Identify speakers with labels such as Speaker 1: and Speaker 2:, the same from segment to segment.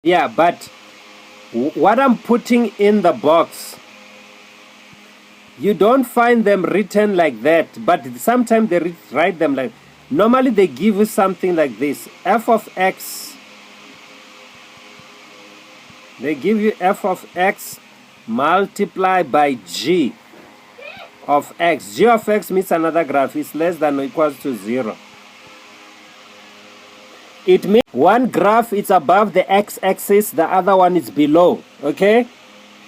Speaker 1: Yeah, but what I'm putting in the box, you don't find them written like that, but sometimes they write them like, normally they give you something like this, f of x. They give you f of x multiplied by g of x. G of x means another graph is less than or equals to 0. It means one graph is above the x-axis, the other one is below, okay?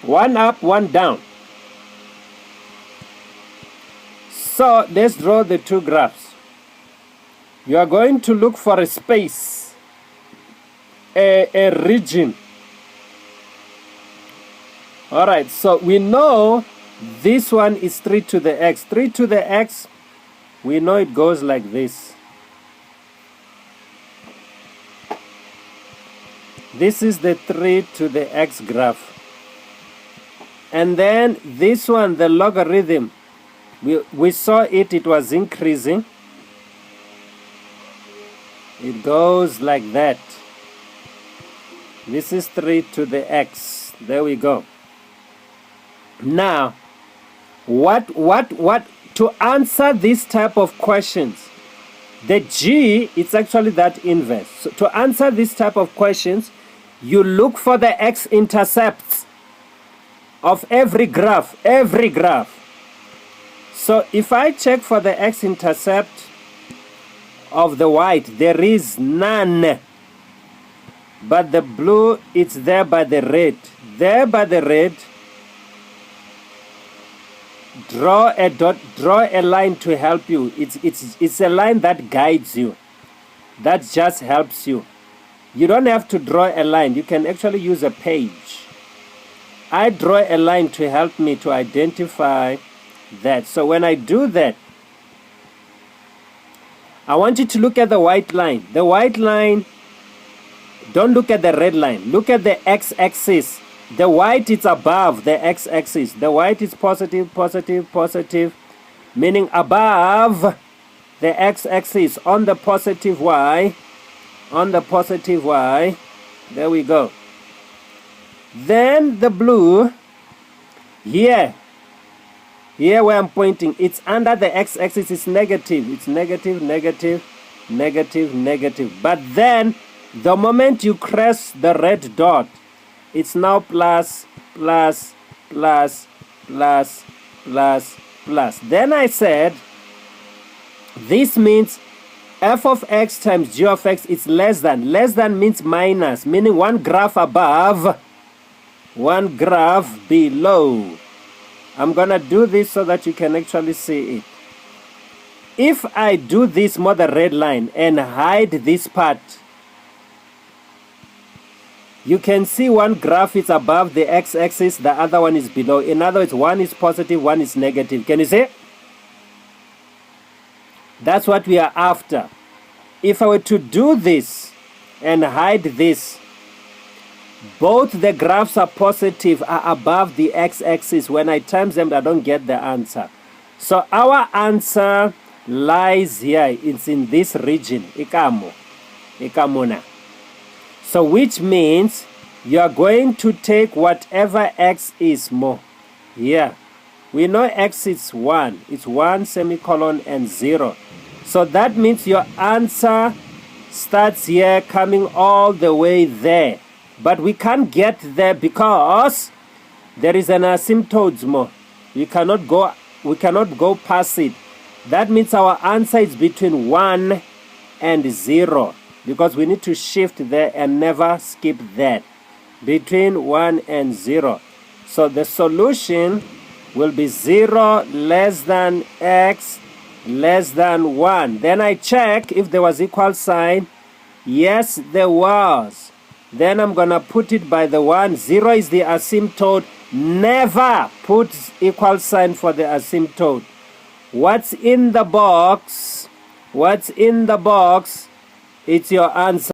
Speaker 1: One up, one down. So let's draw the two graphs. You are going to look for a space, a region. All right, so we know this one is 3 to the x. 3 to the x, we know it goes like this. This is the 3 to the x graph. And then this one, the logarithm, we saw it was increasing. It goes like that. This is 3 to the x. There we go. Now, to answer this type of questions, the g, it's actually that inverse. So to answer this type of questions, you look for the x-intercepts of every graph, So if I check for the x-intercept of the white, there is none. But the blue, it's there by the red. There by the red, draw a dot, draw a line to help you. It's a line that guides you. That just helps you. You don't have to draw a line. You can actually use a page. I draw a line to help me to identify that. So when I do that, I want you to look at the white line. The white line, don't look at the red line. Look at the x-axis. The white is above the x-axis. The white is positive, positive, positive, meaning above the x-axis on the positive y. On the positive y. There we go. Then the blue, here where I'm pointing, it's under the x-axis, it's negative. It's negative, negative, negative, negative. But then, the moment you press the red dot, it's now plus, plus, plus, plus, plus, plus. Then I said, this means f of x times g of x is less than. Less than means minus, meaning one graph above, one graph below. I'm gonna do this so that you can actually see it. If I do this more the red line and hide this part, you can see one graph is above the x-axis, the other one is below. In other words, one is positive, one is negative. Can you see? That's what we are after. If I were to do this and hide this, both the graphs are positive, are above the x-axis. When I times them, I don't get the answer. So our answer lies here. It's in this region, Ikamona. So which means you are going to take whatever x is more. Here, we know x is 1. It's 1 semicolon and 0. So that means your answer starts here coming all the way there. But we can't get there because there is an asymptote more. We cannot go past it. That means our answer is between 1 and 0. Because we need to shift there and never skip that. Between 1 and 0. So the solution will be 0 less than x less than 1. Then I check if there was equal sign. Yes, there was. Then I'm going to put it by the 1. 0 is the asymptote. Never put equal sign for the asymptote. What's in the box? What's in the box? It's your answer.